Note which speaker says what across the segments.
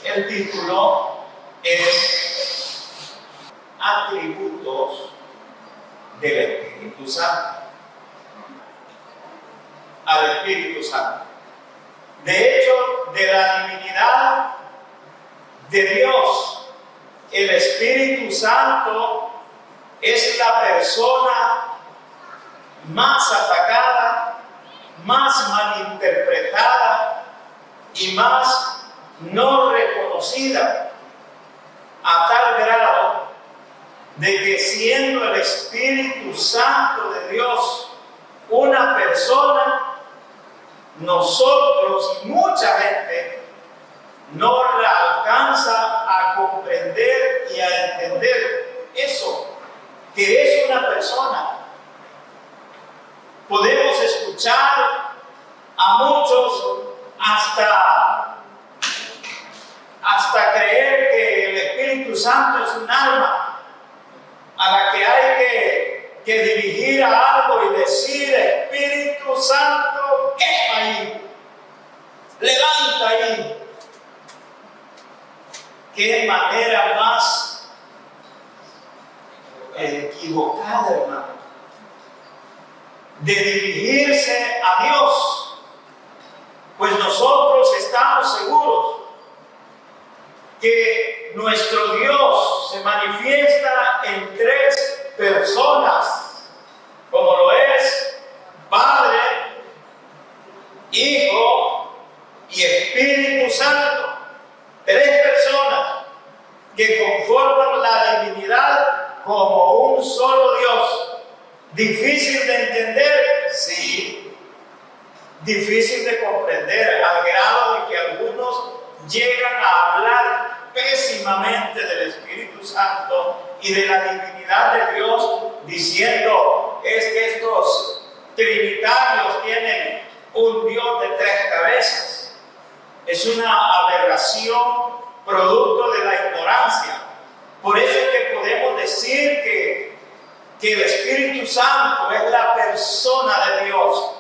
Speaker 1: El título es Atributos del Espíritu Santo. Al Espíritu Santo. De hecho, de la divinidad de Dios, el Espíritu Santo es la persona más atacada, más malinterpretada y más no reconocida, a tal grado de que siendo el Espíritu Santo de Dios una persona, nosotros y mucha gente no la alcanza a comprender y a entender eso, que es una persona. Podemos escuchar a muchos hasta creer que el Espíritu Santo es un alma a la que hay que dirigir a algo y decir: Espíritu Santo, quema ahí, levanta ahí. Qué manera más equivocada, hermano, de dirigirse a Dios, pues nosotros estamos seguros que nuestro Dios se manifiesta en tres personas, como lo es Padre, Hijo y Espíritu Santo. Tres personas que conforman la divinidad como un solo Dios. ¿Difícil de entender? Sí. Difícil de comprender, al grado de que algunos llegan a hablar pésimamente del Espíritu Santo y de la divinidad de Dios, diciendo: es que estos trinitarios tienen un Dios de tres cabezas. Es una aberración producto de la ignorancia. Por eso es que podemos decir que el Espíritu Santo es la persona de Dios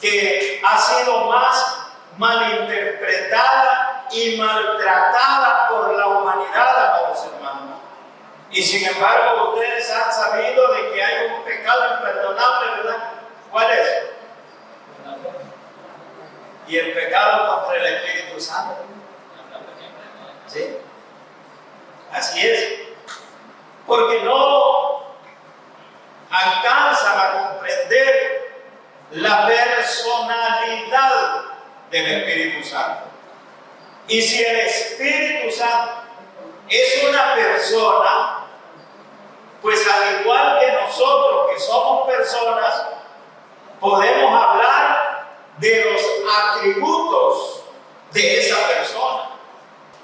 Speaker 1: que ha sido más malinterpretada y maltratada por la humanidad, amados hermanos. Y sin embargo, ustedes han sabido de que hay un pecado imperdonable, ¿verdad? ¿Cuál es? Y el pecado contra el Espíritu Santo. ¿Sí? Así es. Porque no alcanzan a comprender la personalidad del Espíritu Santo. Y si el Espíritu Santo es una persona, pues al igual que nosotros que somos personas, podemos hablar de los atributos de esa persona.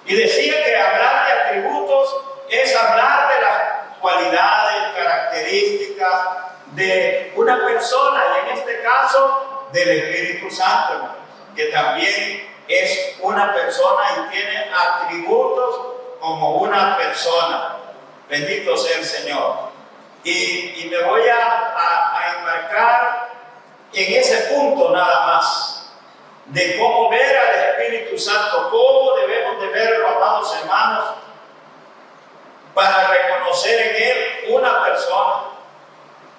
Speaker 1: Y decía que hablar de atributos es hablar de las cualidades, características de una persona, y en este caso del Espíritu Santo, que también es una persona y tiene atributos como una persona. Bendito sea el Señor. Y me voy a enmarcar en ese punto nada más, de cómo ver al Espíritu Santo, cómo debemos de verlo, amados hermanos, para reconocer en él una persona.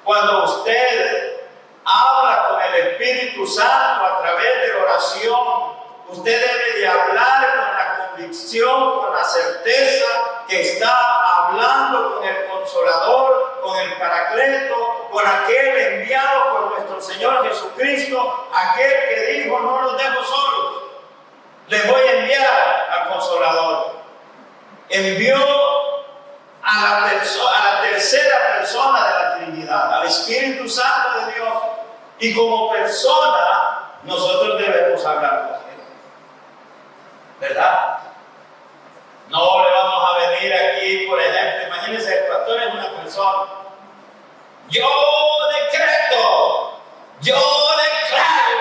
Speaker 1: Cuando usted habla con el Espíritu Santo a través de la oración, usted debe de hablar con la convicción, con la certeza que está hablando con el Consolador, con el Paracleto, con aquel enviado por nuestro Señor Jesucristo, aquel que dijo: no los dejo solos, les voy a enviar al Consolador. Envió a la tercera persona de la Trinidad, al Espíritu Santo de Dios, y como persona nosotros debemos hablar con él, ¿verdad? No le vamos a venir aquí, por ejemplo, imagínense, el pastor es una persona: yo decreto, yo declaro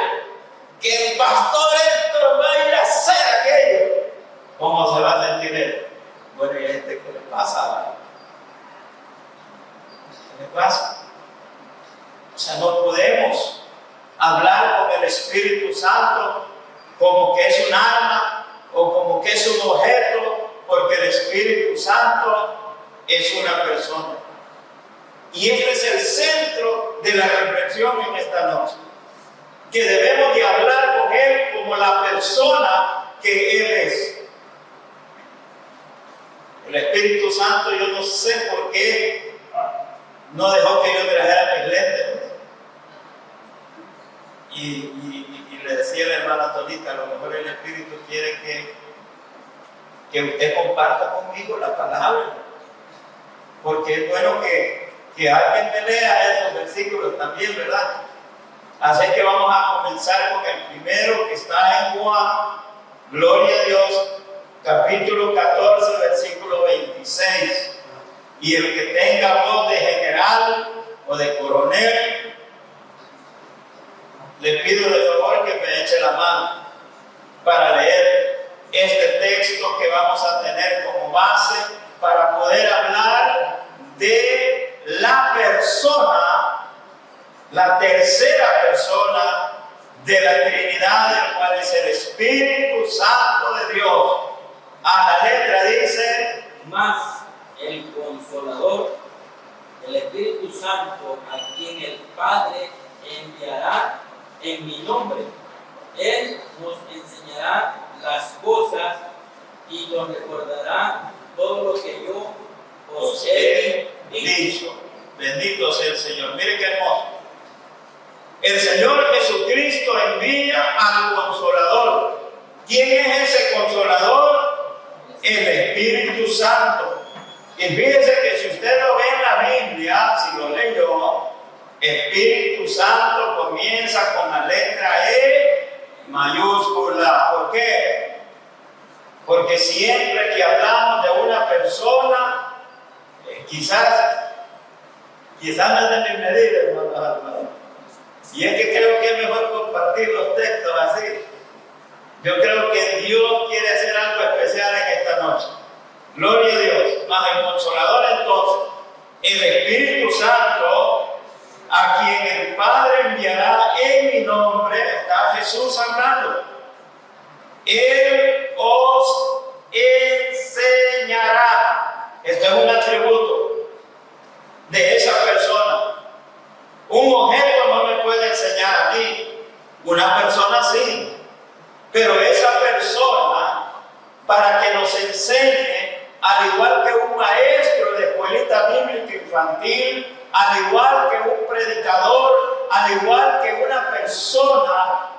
Speaker 1: que el pastor Héctor va a ir a hacer aquello. ¿Cómo se va a sentir él? Bueno, ¿y a este qué le pasa? ¿Qué le pasa? O sea, no podemos hablar con el Espíritu Santo como que es un alma o como que es un objeto Espíritu Santo es una persona. Y este es el centro de la reflexión en esta noche. Que debemos de hablar con Él como la persona que Él es. El Espíritu Santo, yo no sé por qué no dejó que yo trajera mis lentes. Y le decía a la hermana Tonita, a lo mejor el Espíritu quiere que usted comparta conmigo la palabra. Porque es bueno que alguien me lea esos versículos también, ¿verdad? Así que vamos a comenzar con el primero que está en Juan, gloria a Dios, capítulo 14, versículo 26. Y el que tenga voz de general o de coronel, le pido de favor que me eche la mano para leer este texto que vamos a tener como base para poder hablar de la persona, la tercera persona de la Trinidad, el cual es el Espíritu Santo de Dios. A la letra dice:
Speaker 2: más el Consolador, el Espíritu Santo, a quien el Padre enviará en mi nombre. Él nos enseñará las cosas y nos recordará todo lo que yo os he dicho.
Speaker 1: Bendito sea el Señor. Mire qué hermoso. El Señor Jesucristo envía al Consolador. ¿Quién es ese Consolador? El Espíritu Santo. Y fíjese que si usted lo ve en la Biblia, si lo leyó, Espíritu Santo comienza con la letra E mayúscula. ¿Por qué? Porque siempre que hablamos de una persona, quizás no es de mi medida, hermano. Y es que creo que es mejor compartir los textos así. Yo creo que Dios quiere hacer algo especial en esta noche. Gloria a Dios. Más el Consolador, entonces, el Espíritu Santo, a quien el Padre enviará en mi nombre, está Jesús hablando. Él os enseñará. Esto es un atributo de esa persona. Un objeto no me puede enseñar a mí. Una persona sí. Pero esa persona, para que nos enseñe, al igual que un maestro de escuelita bíblica infantil, al igual que un predicador, al igual que una persona,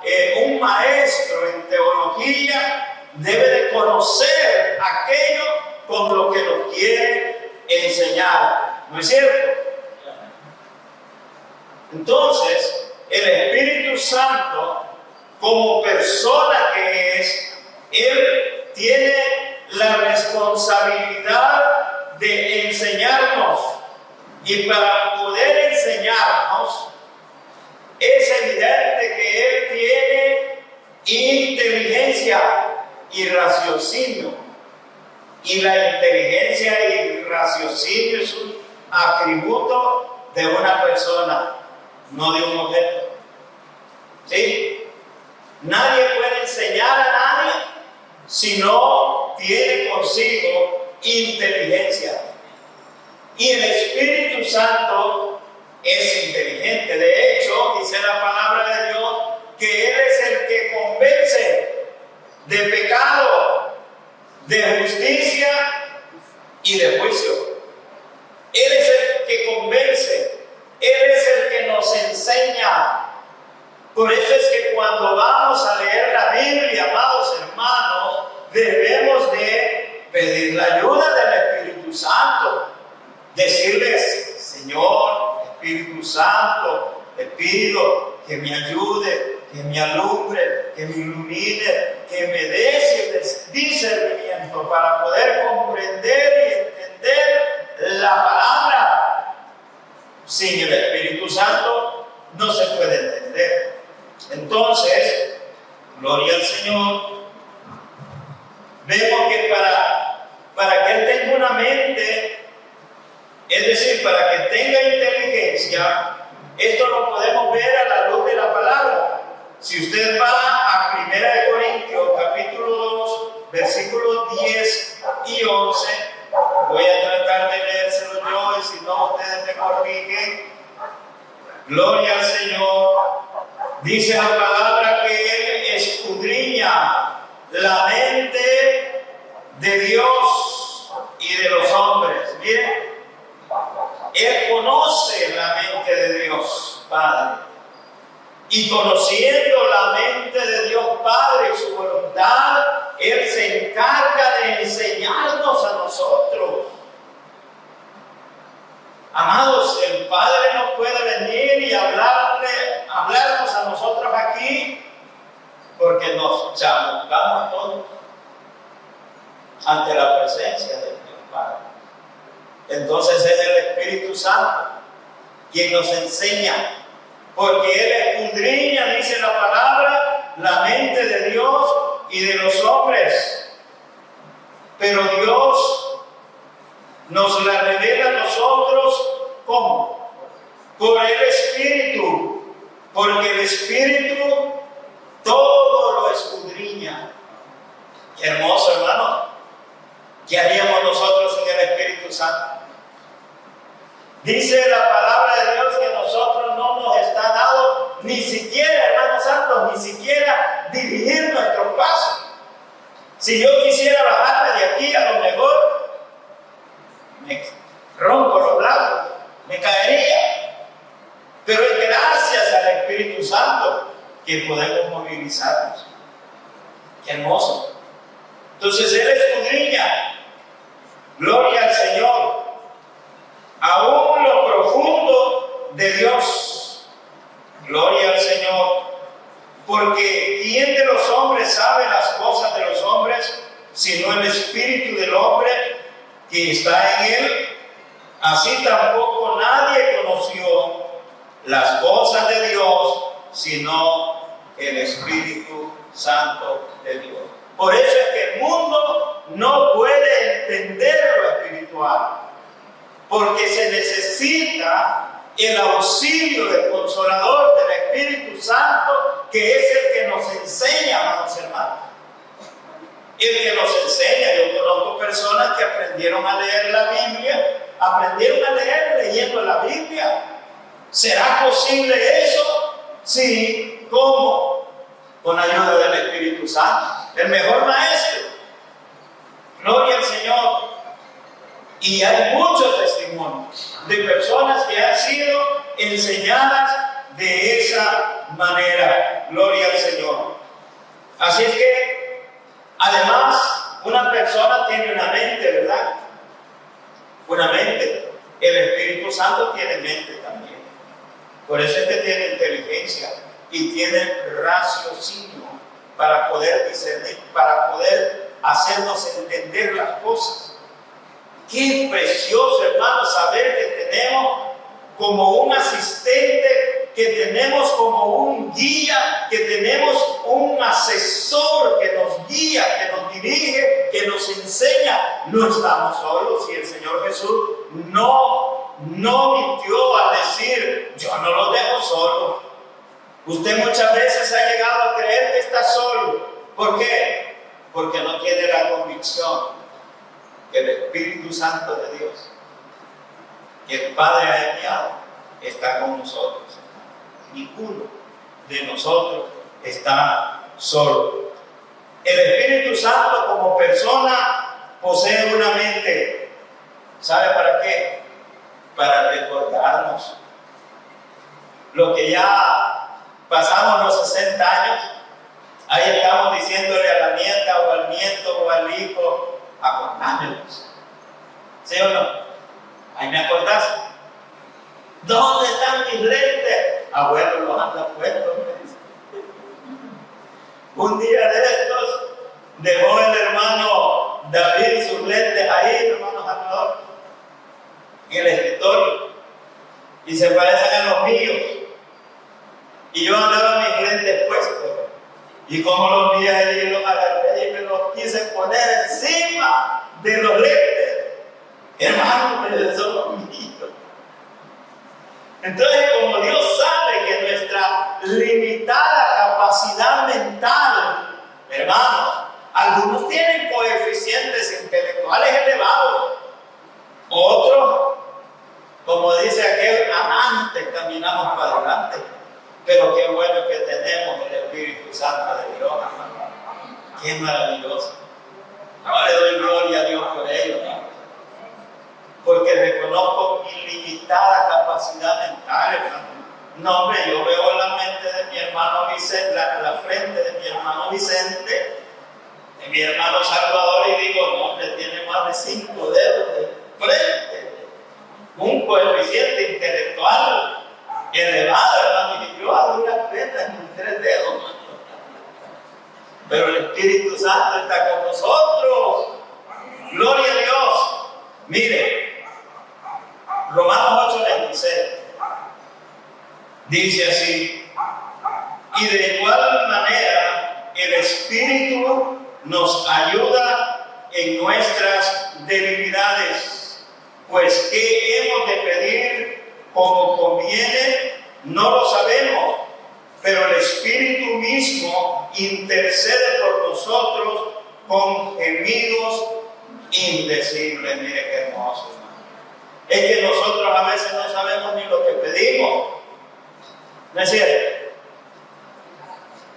Speaker 1: un maestro en teología, debe de conocer aquello con lo que nos quiere enseñar. ¿No es cierto? Entonces, el Espíritu Santo, como persona que es, Él tiene la responsabilidad de enseñarnos. Y para poder enseñarnos, es evidente que Él tiene inteligencia y raciocinio. Y la inteligencia y raciocinio es un atributo de una persona, no de un objeto. ¿Sí? Nadie puede enseñar a nadie si no tiene consigo inteligencia. Y el Espíritu Santo es inteligente. De hecho, dice la palabra de Dios que Él es el que convence de pecado, de justicia y de juicio. Él es el que convence. Él es el que nos enseña. Por eso es que cuando vamos a leer la Biblia, amados hermanos, debemos de pedir la ayuda del Espíritu Santo. Decirles: Señor, Espíritu Santo, te pido que me ayude, que me alumbre, que me ilumine, que me dé discernimiento para poder comprender y entender la palabra. Sin el Espíritu Santo no se puede entender. Entonces, gloria al Señor, vemos que para que Él tenga una mente, es decir, para que tenga inteligencia, esto lo podemos ver a la luz de la palabra. Si usted va a 1 Corintios capítulo 2, versículos 10 y 11, Gloria al Señor. Dice la palabra que Él escudriña la mente de Dios y de los hombres. Miren, Él conoce la mente de Dios Padre. Y conociendo la mente de Dios Padre y su voluntad, Él se encarga de enseñarnos a nosotros. Amados, el Padre no puede venir y hablarnos a nosotros aquí porque nos chamucamos todos ante la presencia de Dios Padre. Entonces es el Espíritu Santo quien nos enseña, porque Él escudriña, dice la palabra, la mente de Dios y de los hombres. Pero Dios nos la revela a nosotros, ¿cómo? Por el Espíritu, porque el Espíritu todo lo escudriña. Qué hermoso, hermano. ¿Qué haríamos nosotros sin el Espíritu Santo? Dice la palabra de Dios que nosotros no nos está dado ni siquiera, hermanos santos, ni siquiera dirigir nuestros pasos. Si yo quisiera bajarme de aquí, a lo mejor me rompo los labios, me caería. Pero es gracias al Espíritu Santo que podemos movilizarnos. Qué hermoso. Entonces Él escudriña, gloria al Señor, aún lo profundo de Dios. Gloria al Señor. Porque ¿quién de los hombres sabe las cosas de los hombres, sino el espíritu del hombre que está en él? Así tampoco nadie conoció las cosas de Dios, sino el Espíritu Santo de Dios. Por eso es que el mundo no puede entender lo espiritual, porque se necesita el auxilio del Consolador, del Espíritu Santo, que es el que nos enseña, amados hermanos. El que nos enseña. Yo conozco personas que aprendieron a leer la Biblia, aprendieron a leer leyendo la Biblia. ¿Será posible eso? Sí. ¿Cómo? Con ayuda del Espíritu Santo, el mejor maestro. Gloria al Señor. Y hay muchos testimonios de personas que han sido enseñadas de esa manera. Gloria al Señor. Así es que, además, una persona tiene una mente, ¿verdad? Una mente. El Espíritu Santo tiene mente también. Por eso es que tiene inteligencia y tiene raciocinio para poder discernir, para poder hacernos entender las cosas. Qué precioso, hermano, saber que tenemos como un asistente, que tenemos como un guía, que tenemos un asesor que nos guía, que nos dirige, que nos enseña. No estamos solos, y el Señor Jesús no mintió al decir: yo no los dejo solos. Usted muchas veces ha llegado a creer que está solo. ¿Por qué? Porque no tiene la convicción que el Espíritu Santo de Dios, que el Padre ha enviado, está con nosotros. Ninguno de nosotros está solo. El Espíritu Santo como persona posee una mente. ¿Sabe para qué? Para recordarnos lo que ya pasamos los 60 años. Ahí estamos diciéndole a la nieta o al nieto o al hijo: acordándonos. ¿Sí o no? Ahí me acordás. ¿Dónde están mis lentes? Abuelo, los anda puestos. Un día de estos dejó el hermano David sus lentes ahí, hermano Salvador, en el escritorio, y se parecen a los míos. Y yo andaba mis lentes puestos. Y como los vi ahí, los agarré y me los quise poner encima de los lentes. Hermano, pero son los míos. Entonces, como Dios sabe que nuestra limitada capacidad mental, hermanos, algunos tienen coeficientes intelectuales elevados, otros, como dice aquel, amantes caminamos para Santo de Dios, hermano. Qué maravilloso. Ahora le doy gloria a Dios por ello, ¿no? Porque reconozco mi limitada capacidad mental, hermano. No, hombre, yo veo la mente de mi hermano Vicente, la frente de mi hermano Vicente, de mi hermano Salvador, y digo, no, hombre, tiene más de 5 dedos de frente. Un coeficiente intelectual elevado, hermano, y yo a duras penas con 3 dedos. Pero el Espíritu Santo está con nosotros. Gloria a Dios. Mire, Romanos 8:26 dice así: y de igual manera el Espíritu nos ayuda en nuestras debilidades, pues ¿qué hemos de pedir como conviene? No lo sabemos, pero el Espíritu mismo intercede por nosotros con gemidos indecibles. Mire qué hermoso, hermano. Es que nosotros a veces no sabemos ni lo que pedimos. ¿No es cierto?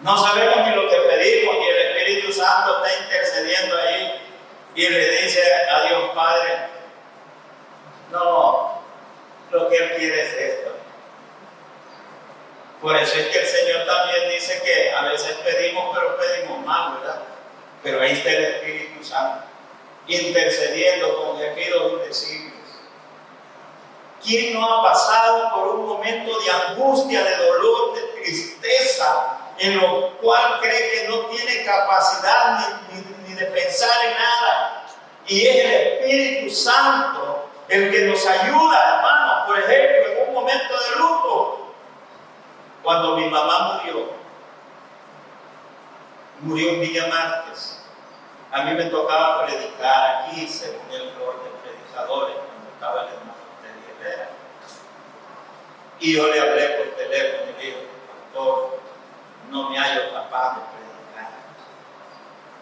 Speaker 1: No sabemos ni lo que pedimos, y el Espíritu Santo está intercediendo ahí y le dice a Dios Padre: no, lo que Él quiere es esto. Por eso es que el Señor también dice que a veces pedimos, pero pedimos mal, ¿verdad? Pero ahí está el Espíritu Santo intercediendo con gemidos indecibles. ¿Quién no ha pasado por un momento de angustia, de dolor, de tristeza, en lo cual cree que no tiene capacidad ni de pensar en nada? Y es el Espíritu Santo el que nos ayuda, hermanos. Por ejemplo, en un momento de luto, cuando mi mamá murió un día martes, a mí me tocaba predicar aquí, según el rol de predicadores, cuando estaba el hermano de Herrera. Y yo le hablé por teléfono y le dije: pastor, no me hallo capaz de predicar.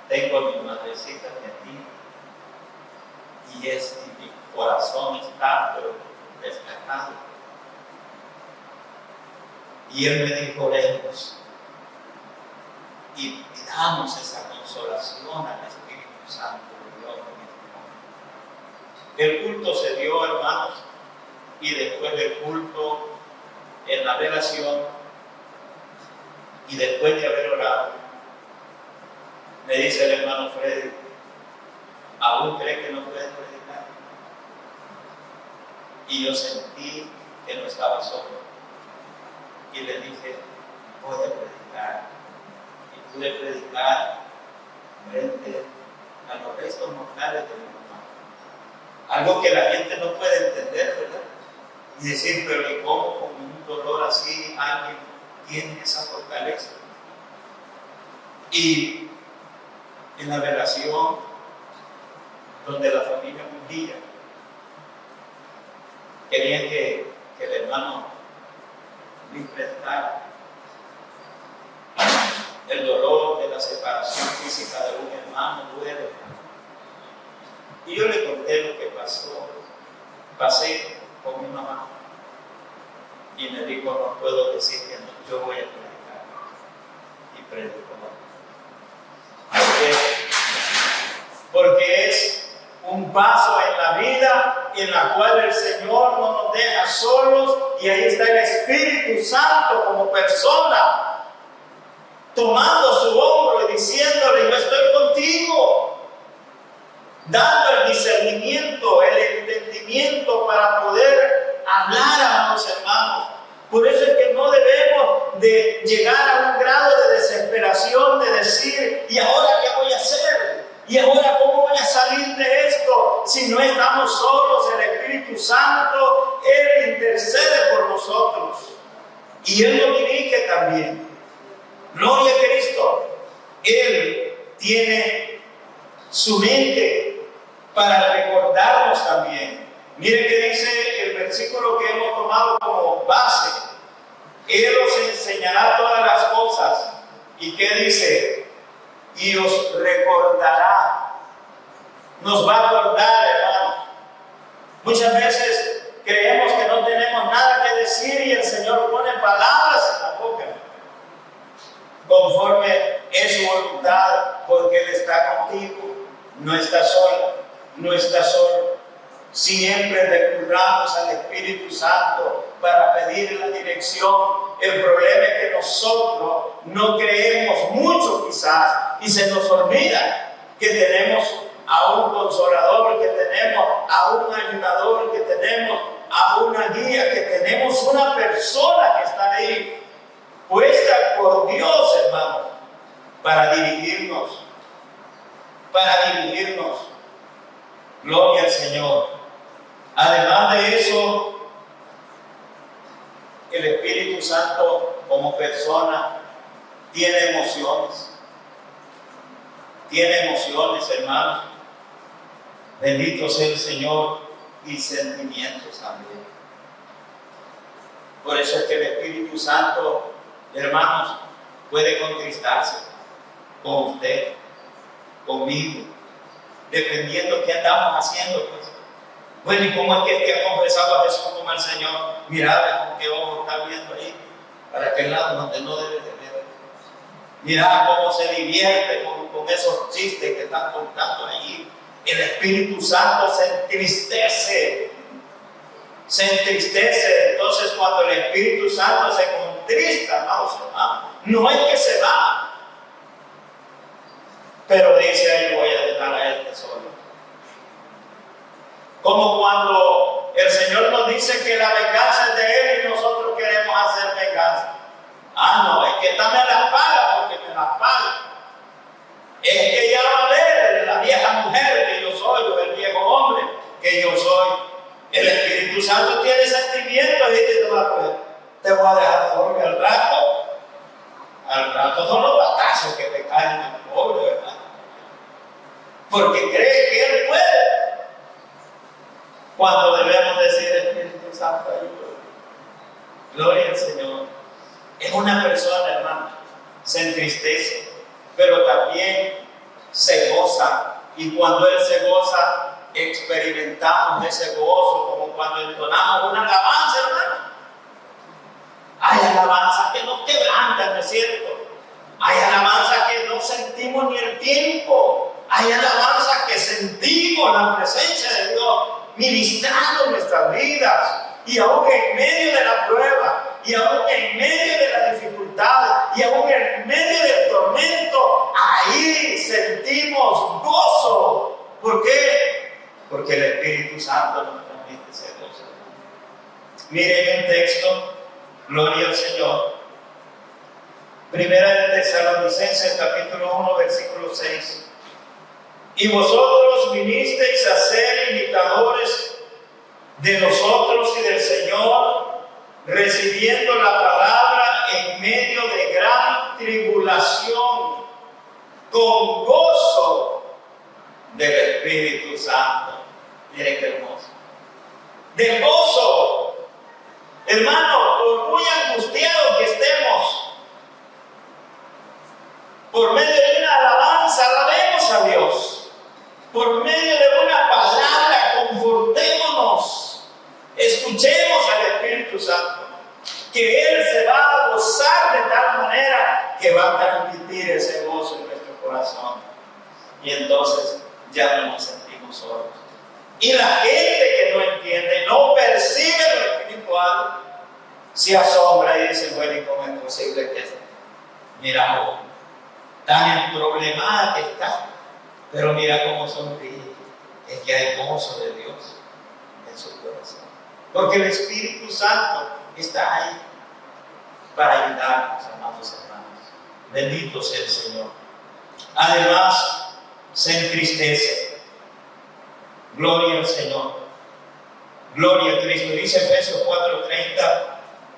Speaker 1: Tengo a mi madrecita aquí y mi corazón está pero desgastado. Y él me dijo: oremos y pidamos esa consolación al Espíritu Santo de Dios en este momento. El culto se dio, hermanos, y después del culto, en la relación, y después de haber orado, me dice el hermano Freddy: ¿aún cree que no puede predicar? Y yo sentí que no estaba solo. Y le dije: voy a predicar. Y pude predicar frente a los restos mortales de mi mamá. Algo que la gente no puede entender, ¿verdad? Y decir: pero ¿y cómo con un dolor así alguien tiene esa fortaleza? Y en la relación donde la familia mundía querían que el hermano enfrentar el dolor de la separación física de un hermano, duele. Y yo le conté lo que pasé con mi mamá, y me dijo: no puedo decir que no, yo voy a predicar. Y predico. Porque es un paso en la vida en la cual el Señor no nos deja solos, y ahí está el Espíritu Santo como persona, tomando su hombro y diciéndole: yo estoy contigo, dando el discernimiento, el entendimiento para poder hablar a los hermanos. Por eso es que no debemos de llegar a un grado de desesperación, de decir: ¿y ahora qué voy a hacer? ¿Y ahora cómo voy a salir de esto? Si no estamos solos, el Espíritu Santo, Él intercede por nosotros. Y Él nos dirige también. Gloria a Cristo. Él tiene su mente para recordarnos también. Mire que dice el versículo que hemos tomado como base: Él os enseñará todas las cosas. ¿Y qué dice? Y os recordará. Nos va a acordar, hermano. Muchas veces creemos que no tenemos nada que decir y el Señor pone palabras en la boca. Con conforme es su voluntad, porque Él está contigo. No estás sola, no estás solo. Siempre recurramos al Espíritu Santo para pedir la dirección. El problema es que nosotros no creemos mucho quizás y se nos olvida que tenemos a un consolador, que tenemos a un ayudador, que tenemos a una guía, que tenemos una persona que está ahí puesta por Dios, hermanos, para dirigirnos. Gloria al Señor. Además de eso, el Espíritu Santo como persona tiene emociones. Tiene emociones, hermanos. Bendito sea el Señor, y sentimientos también. Por eso es que el Espíritu Santo, hermanos, puede contristarse con usted, conmigo, dependiendo qué andamos haciendo, pues. Bueno, ¿y cómo es que el que ha confesado a Jesús como el Señor? Mira, con qué ojo está viendo ahí, para aquel lado donde no debe de ver. Mira cómo se divierte con esos chistes que están contando allí. El Espíritu Santo se entristece. Entonces, cuando el Espíritu Santo se contrista, no es que se va, pero dice: ahí voy a dejar a este solo. Como cuando el Señor nos dice que la venganza es de Él y nosotros queremos hacer venganza. No, es que esta me la paga porque me la paga. Es que ya va a ver la vieja mujer que yo soy, o el viejo hombre que yo soy. El Espíritu Santo tiene sentimientos y dice: te voy a dejar solo, y al rato son los batazos que te caen al pobre, ¿verdad? Porque cree que Él puede. Cuando debemos decir: Espíritu Santo, ayúdame. Gloria al Señor. Es una persona, hermano, se entristece, pero también se goza. Y cuando Él se goza, experimentamos ese gozo, como cuando entonamos una alabanza, hermano. Hay alabanzas que nos quebrantan, ¿no es cierto? Hay alabanzas que no sentimos ni el tiempo. Hay alabanzas que sentimos la presencia de Dios ministrando nuestras vidas. Y aún en medio de la prueba, y aún en medio de la dificultad, y aún en medio del tormento, ahí sentimos gozo. ¿Por qué? Porque el Espíritu Santo nos transmite ese gozo. Miren un texto, gloria al Señor. Primera de Tesalonicenses, capítulo 1, versículo 6. Y vosotros vinisteis a ser imitadores de nosotros y del Señor, recibiendo la palabra en medio de gran tribulación, con gozo del Espíritu Santo. Miren qué hermoso. De gozo. Hermano, por muy angustiados que estemos, por medio de una alabanza, alabemos a Dios. Por medio de una palabra, confortémonos. Escuchemos al Espíritu Santo, que Él se va a gozar de tal manera que va a transmitir ese gozo en nuestro corazón. Y entonces ya no nos sentimos solos. Y la gente que no entiende, no percibe lo espiritual, se asombra y dice: bueno, ¿y cómo es posible que mira, tan problemada que está? Pero mira cómo sonríe. Es que hay gozo de Dios en su corazón. Porque el Espíritu Santo está ahí para ayudarnos, amados hermanos. Bendito sea el Señor. Además, se entristece. Gloria al Señor. Gloria a Cristo. Dice Efesios 4:30: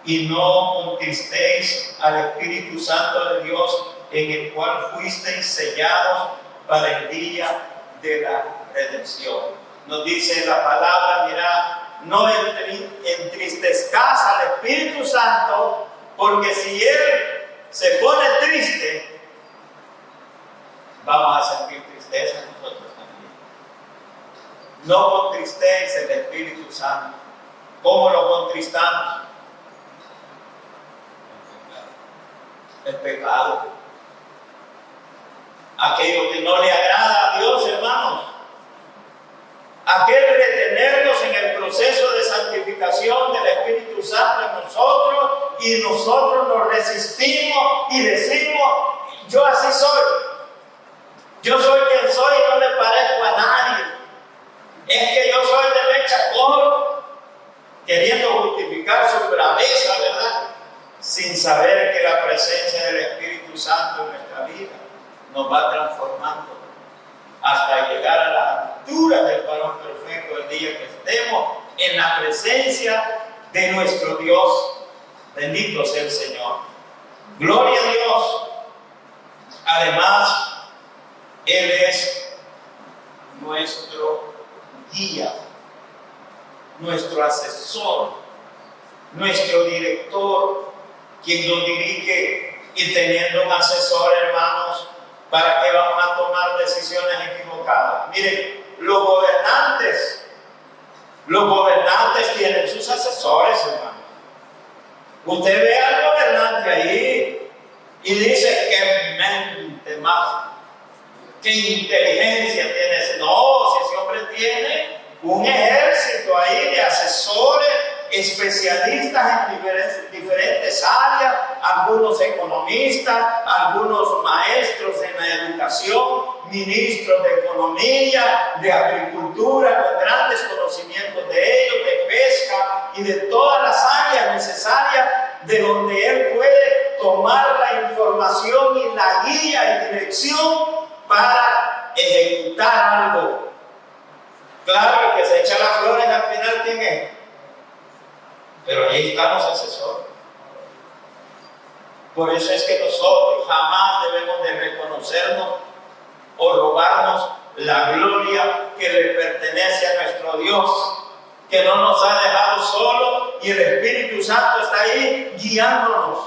Speaker 1: y no contristéis al Espíritu Santo de Dios, en el cual fuisteis sellados para el día de la redención. Nos dice la palabra: mira, no entristezcas al Espíritu Santo, porque si Él se pone triste, vamos a sentir tristeza nosotros también. No contristéis el Espíritu Santo. ¿Cómo lo contristamos? El pecado. aquello que no le agrada a Dios, hermanos. Aquel retenernos en el proceso de santificación del Espíritu Santo en nosotros, y nosotros nos resistimos y decimos: yo así soy. Yo soy quien soy y no me parezco a nadie. Es que yo soy de mecha corta, queriendo justificar su braveza, ¿verdad? Sin saber que la presencia del Espíritu Santo en nuestra vida nos va transformando hasta llegar a la altura del varón perfecto el día que estemos en la presencia de nuestro Dios. Bendito sea el Señor. Gloria a Dios. Además, Él es nuestro guía, nuestro asesor, nuestro director, quien nos dirige. Y teniendo un asesor, hermanos, ¿para qué vamos a tomar decisiones equivocadas? Miren, los gobernantes tienen sus asesores, hermanos. Usted ve al gobernante ahí y dice: qué mente más, qué inteligencia tiene ese. No, si ese hombre tiene un ejército ahí de asesores, especialistas en diferentes áreas, algunos economistas, algunos maestros en la educación, ministros de economía, de agricultura, con grandes conocimientos de ellos, de pesca y de todas las áreas necesarias de donde él puede tomar la información y la guía y dirección para ejecutar algo. Claro, el que se echa las flores al final, ¿quién es? Pero ahí están los asesores. Por eso es que nosotros jamás debemos de reconocernos o robarnos la gloria que le pertenece a nuestro Dios, que no nos ha dejado solos, y el Espíritu Santo está ahí guiándonos,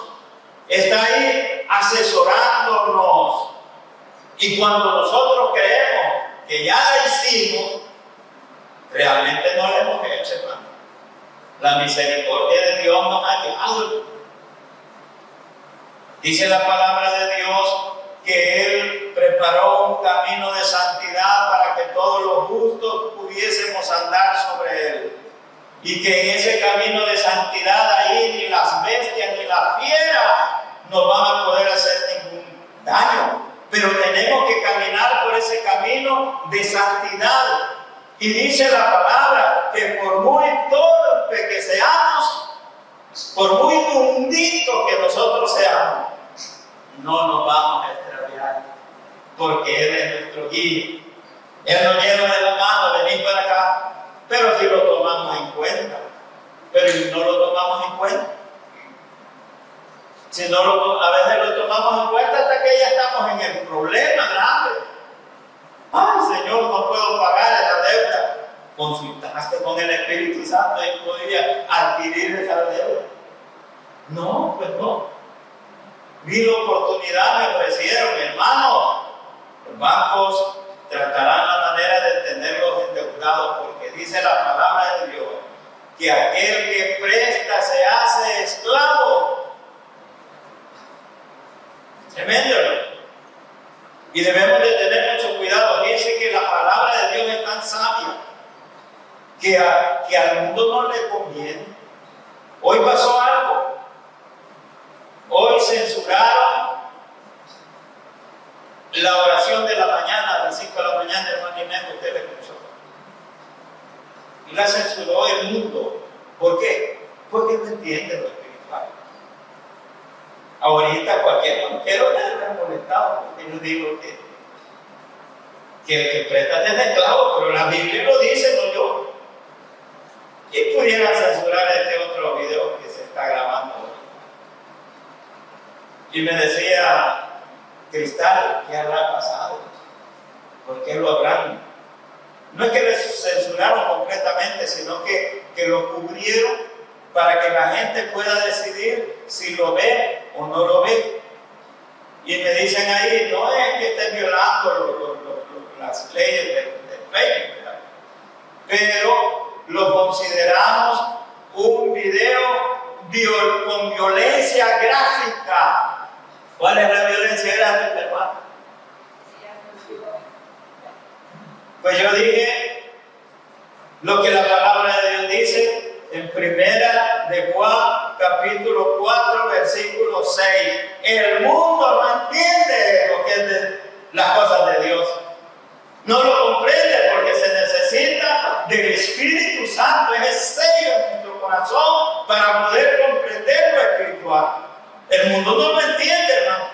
Speaker 1: está ahí asesorándonos. Y cuando nosotros creemos que ya la hicimos, realmente no la hemos hecho, hermano. La misericordia de Dios nos ha llegado. Dice la palabra de Dios que Él preparó un camino de santidad para que todos los justos pudiésemos andar sobre Él. Y que en ese camino de santidad ahí ni las bestias ni las fieras nos van a poder hacer ningún daño. Pero tenemos que caminar por ese camino de santidad. Y dice la palabra que por muy torpe que seamos, por muy mundito que nosotros seamos, no nos vamos a extraviar, porque Él es nuestro guía. Él nos lleva de la mano: venid para acá. Pero si lo tomamos en cuenta, pero si no lo tomamos en cuenta, si no a veces lo tomamos en cuenta hasta que ya estamos en el problema grande. Ay, Señor, no puedo pagar esta deuda. Consultaste con el Espíritu Santo y podría adquirir esa deuda. No, pues no. Vi la oportunidad, me ofrecieron: hermano, los bancos tratarán la manera de tenerlos endeudados, porque dice la palabra de Dios que aquel que presta se hace esclavo. Tremendo, ¿no? Y debemos de tener mucho cuidado. Fíjense que la palabra de Dios es tan sabia que al mundo no le conviene. Hoy pasó algo. Hoy censuraron la oración de la mañana, a las 5 de la mañana, hermano Inés, usted le escuchó. Y la censuró el mundo. ¿Por qué? Porque no entiende lo espiritual. Ahorita cualquier banquero le ha molestado, porque yo digo que el que presta es esclavo, pero la Biblia lo dice, no yo. ¿Quién pudiera censurar este otro video que se está grabando hoy? Y me decía Cristal: ¿qué habrá pasado? ¿Por qué lo habrán? No es que le censuraron completamente, sino que lo cubrieron para que la gente pueda decidir si lo ve o no lo ve. Y me dicen ahí: no es que estén violando las leyes del Facebook, ¿verdad? Pero lo consideramos un video con violencia gráfica. ¿Cuál es la violencia gráfica, hermano? Pues yo dije lo que la palabra de Dios dice en Primera de Juan, capítulo 4, versículo 6. El mundo no entiende lo que es las cosas de Dios. No lo comprende porque se necesita del Espíritu Santo, ese sello en nuestro corazón para poder comprender lo espiritual. El mundo no lo entiende, hermano.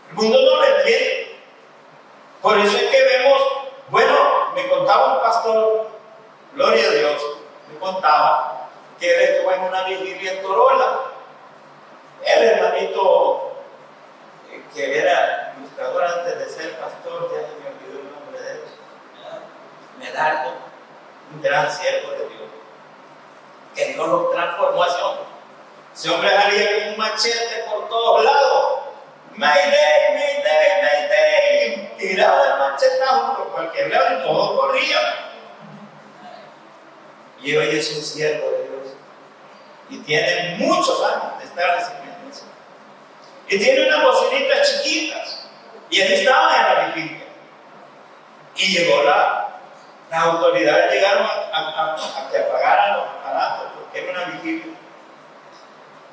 Speaker 1: El mundo no lo entiende. Por eso es que vemos, bueno, me contaba un pastor, gloria a Dios, me contaba que él estuvo en una vigilia en Torola. El hermanito que era ilustrador antes de ser pastor, ya se me olvidó el nombre de él, Medardo, un gran siervo de Dios, que Dios lo transformó a ese hombre. Ese hombre salía con un machete por todos lados, Mayday, Mayday, Mayday, y tiraba el machetazo por cualquier lado y todos corrían. Y hoy es un siervo de Dios y tiene muchos años de estar en esa iglesia. Y tiene unas bocinitas chiquitas. Y ahí estaba en la vigilia. Y llegó las autoridades llegaron a que apagaran los aparatos, porque era una vigilia.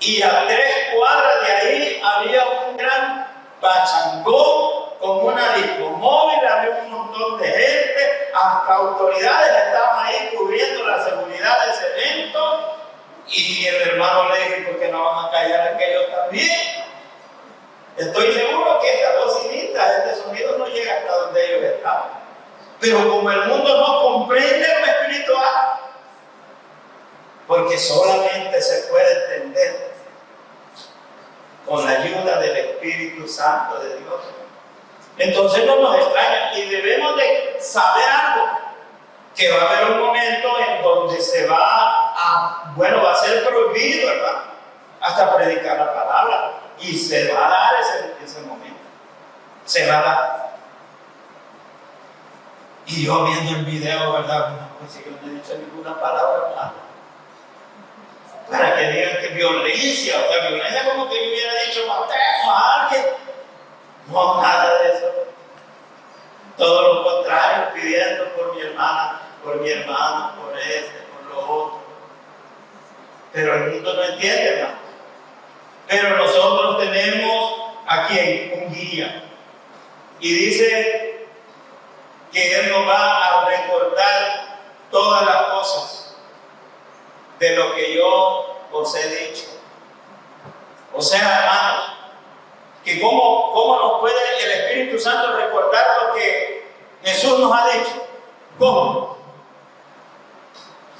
Speaker 1: Y a 3 cuadras de ahí había un gran pachangón con una discomóvil, había un montón de gente, hasta autoridades estaban ahí cubriendo la seguridad de ese evento. Y el hermano le dijo: ¿por qué no van a callar aquellos también? Estoy seguro que esta bocinita, este sonido no llega hasta donde ellos estaban. Pero como el mundo no comprende lo espiritual, porque solamente se puede entender con la ayuda del Espíritu Santo de Dios. Entonces no nos extraña y debemos de saber algo, que va a haber un momento en donde se va a ser prohibido, ¿verdad?, hasta predicar la palabra. Y se va a dar ese momento. Se va a dar. Y yo viendo el video, ¿verdad? No, pues yo no he dicho ninguna palabra mala. Para que digan que violencia, o sea, violencia como que yo hubiera dicho: matemos a alguien. No, nada de eso. Todo lo contrario, pidiendo por mi hermana, por mi hermano, por por lo otro. Pero el mundo no entiende, hermano. Pero nosotros tenemos aquí un guía. Y dice que Él nos va a recordar todas las cosas de lo que yo os he dicho. O sea, hermanos, que cómo nos puede el Espíritu Santo recordar lo que Jesús nos ha dicho. ¿Cómo?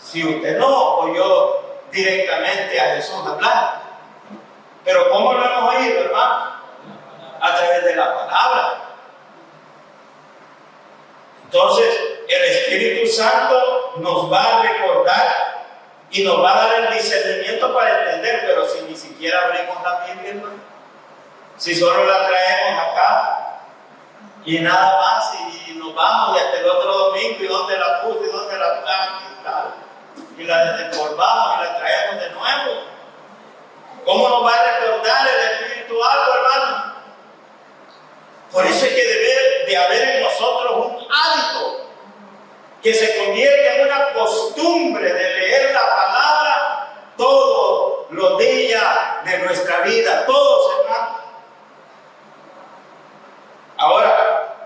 Speaker 1: Si usted no oyó directamente a Jesús hablar. Pero ¿cómo lo hemos oído, hermano? A través de la palabra. Entonces, el Espíritu Santo nos va a recordar y nos va a dar el discernimiento para entender, pero si ni siquiera abrimos la Biblia, hermano, si solo la traemos acá y nada más, y nos vamos y hasta el otro domingo, y dónde la puse, y dónde la planté y tal, y la desempolvamos y la traemos de nuevo. ¿Cómo nos va a recordar el Espíritu algo, hermano? Por eso es que debe de haber en nosotros un hábito que se convierta en una costumbre de leer la palabra todos los días de nuestra vida, todos, hermanos. Ahora,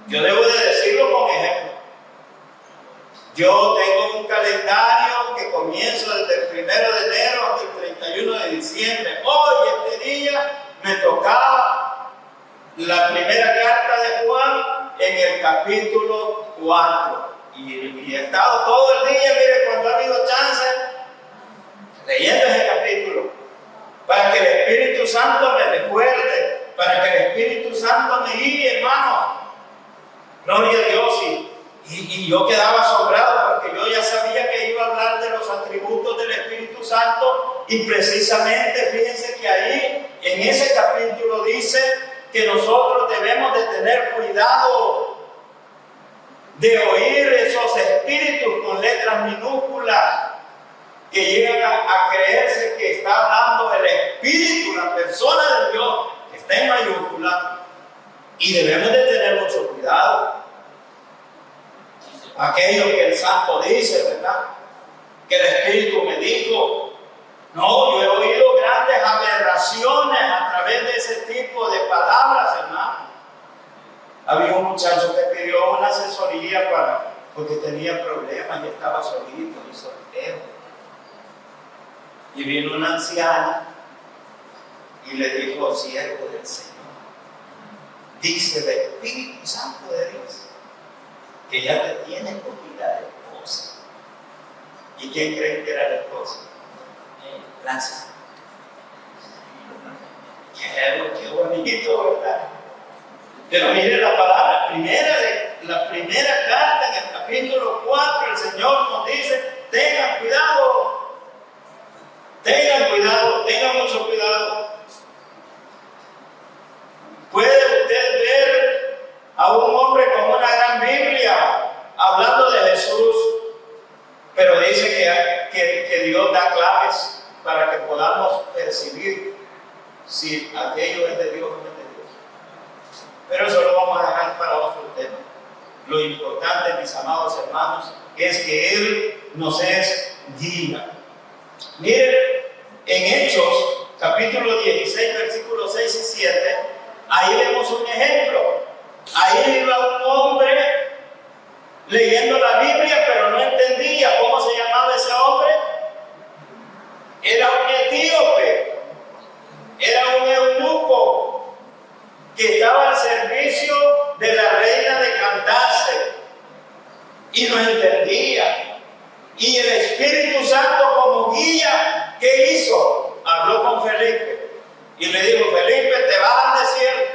Speaker 1: yo debo de decirlo con ejemplo. Yo tengo un calendario que comienzo desde el 1 de enero hasta el 31 de diciembre. Hoy, este día, me tocaba la primera carta de Juan en el capítulo 4. Y he estado todo el día, mire, cuando ha habido chance, leyendo ese capítulo, para que el Espíritu Santo me recuerde, para que el Espíritu Santo me guíe, hermano. Gloria a Dios. Y yo quedaba asombrado porque yo ya sabía que iba a hablar de los atributos del Espíritu Santo, y precisamente fíjense que ahí en ese capítulo dice que nosotros debemos de tener cuidado de oír esos espíritus con letras minúsculas que llegan a creerse que está hablando el Espíritu, la persona de Dios, que está en mayúscula, y debemos de tener mucho cuidado. aquello que el santo dice, ¿verdad? Que el Espíritu me dijo. No, yo he oído grandes aberraciones a través de ese tipo de palabras, hermano. Había un muchacho que pidió una asesoría porque tenía problemas y estaba solito y soltero. Y vino una anciana y le dijo: siervo del Señor, dice el Espíritu Santo de Dios que ya te tienes cogida de esposa. ¿Y quién creen que era la esposa? La anciana. Qué bonito, ¿verdad? Pero mire la palabra, la primera carta en el capítulo 4, el Señor nos dice: tengan cuidado, tengan mucho cuidado. Puede usted ver a un hombre con una gran Biblia hablando de Jesús, pero dice que Dios da claves para que podamos percibir si aquello es de Dios o no es de Dios. Pero eso lo vamos a dejar para otro tema. Lo importante, mis amados hermanos, es que Él nos es guía. Miren, en Hechos, capítulo 16, versículos 6 y 7, ahí vemos un ejemplo. Ahí iba un hombre leyendo la Biblia, pero no entendía cómo se llamaba ese hombre. Era un etíope, era un eunuco que estaba al servicio de la reina de Candace y no entendía. Y el Espíritu Santo, como guía, ¿qué hizo? Habló con Felipe y le dijo: Felipe, te vas al desierto,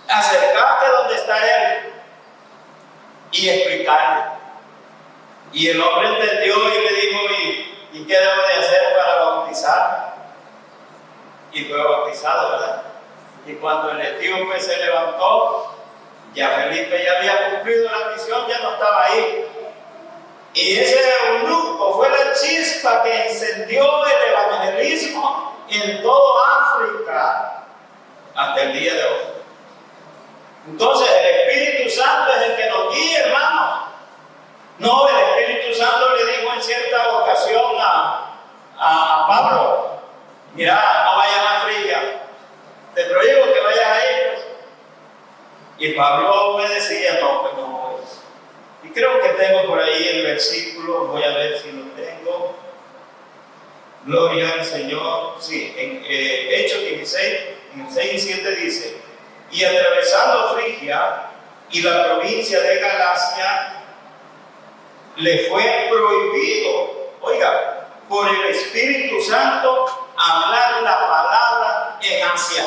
Speaker 1: acercate donde está él y explicarle. Y el hombre entendió y le dijo: ¿y qué debo de hacer para bautizarme? Y fue bautizado, ¿verdad? Y cuando el etíope se levantó, ya Felipe ya había cumplido la misión, ya no estaba ahí. Y ese eunuco fue la chispa que encendió el evangelismo en todo África hasta el día de hoy. Entonces el Espíritu Santo es el que nos guía, hermano. No, el Espíritu Santo le dijo en cierta ocasión a Pablo: mira, no vayas a Frigia, te prohíbo que vayas ahí, pues. Y Pablo obedecía: no, pues no voy. Y creo que tengo por ahí el versículo, voy a ver si lo tengo. Gloria al Señor. Sí, en Hechos 16, en el 6 y 7 dice: y atravesando Frigia y la provincia de Galacia, le fue prohibido, oiga, por el Espíritu Santo hablar la palabra en Asia.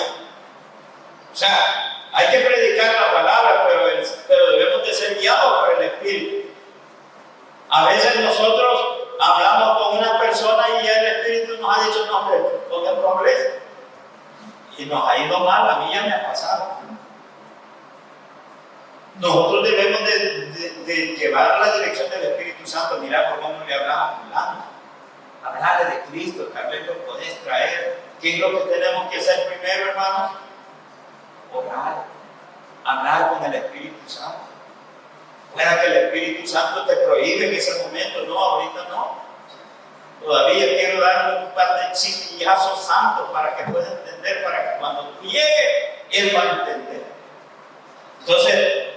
Speaker 1: O sea, hay que predicar la palabra, pero debemos de ser guiados por el Espíritu. A veces nosotros hablamos con una persona y ya el Espíritu nos ha dicho: no, hombre, no te progreses. Y nos ha ido mal, a mí ya me ha pasado. Nosotros debemos de llevar la dirección del Espíritu Santo, mirar por cómo le hablamos, hablarle de Cristo, tal vez lo podés traer. ¿Qué es lo que tenemos que hacer primero, hermanos? Orar, hablar con el Espíritu Santo. Pueda que el Espíritu Santo te prohíbe en ese momento: no, ahorita no. Todavía quiero darle un par de chiquillazos santos para que pueda entender, para que cuando tú llegues, Él va a entender. Entonces,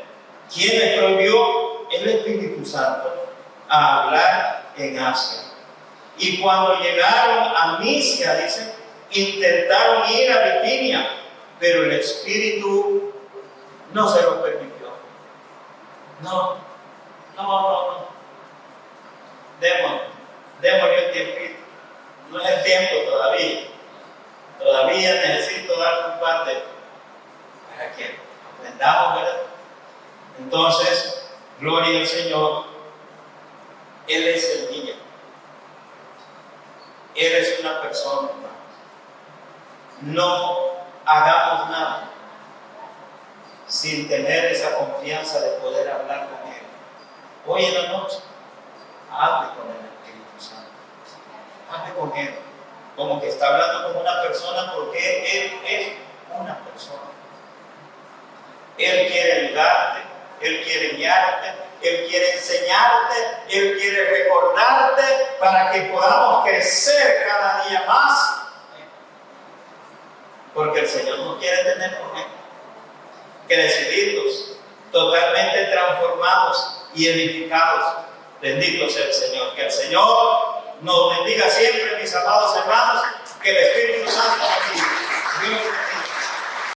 Speaker 1: ¿quién les prohibió? El Espíritu Santo a hablar en Asia. Y cuando llegaron a Misia, dice, intentaron ir a Bitinia, pero el Espíritu no se lo permitió. No. Démosle el tiempito. No es el tiempo todavía. Todavía necesito dar un par de para que aprendamos, ¿verdad? Entonces, gloria al Señor. Él es el guía. Él es una persona, hermano. No hagamos nada sin tener esa confianza de poder hablar con Él. Hoy en la noche, hable con el Espíritu Santo. Hable con Él. Como que está hablando con una persona, porque Él es una persona. Él quiere ayudarte, Él quiere guiarte, Él quiere enseñarte, Él quiere recordarte para que podamos crecer cada día más. Porque el Señor no quiere tener problemas. Que decidirlos totalmente transformados y edificados. Bendito sea el Señor. Que el Señor nos bendiga siempre, mis amados hermanos. Que el Espíritu Santo nos guíe.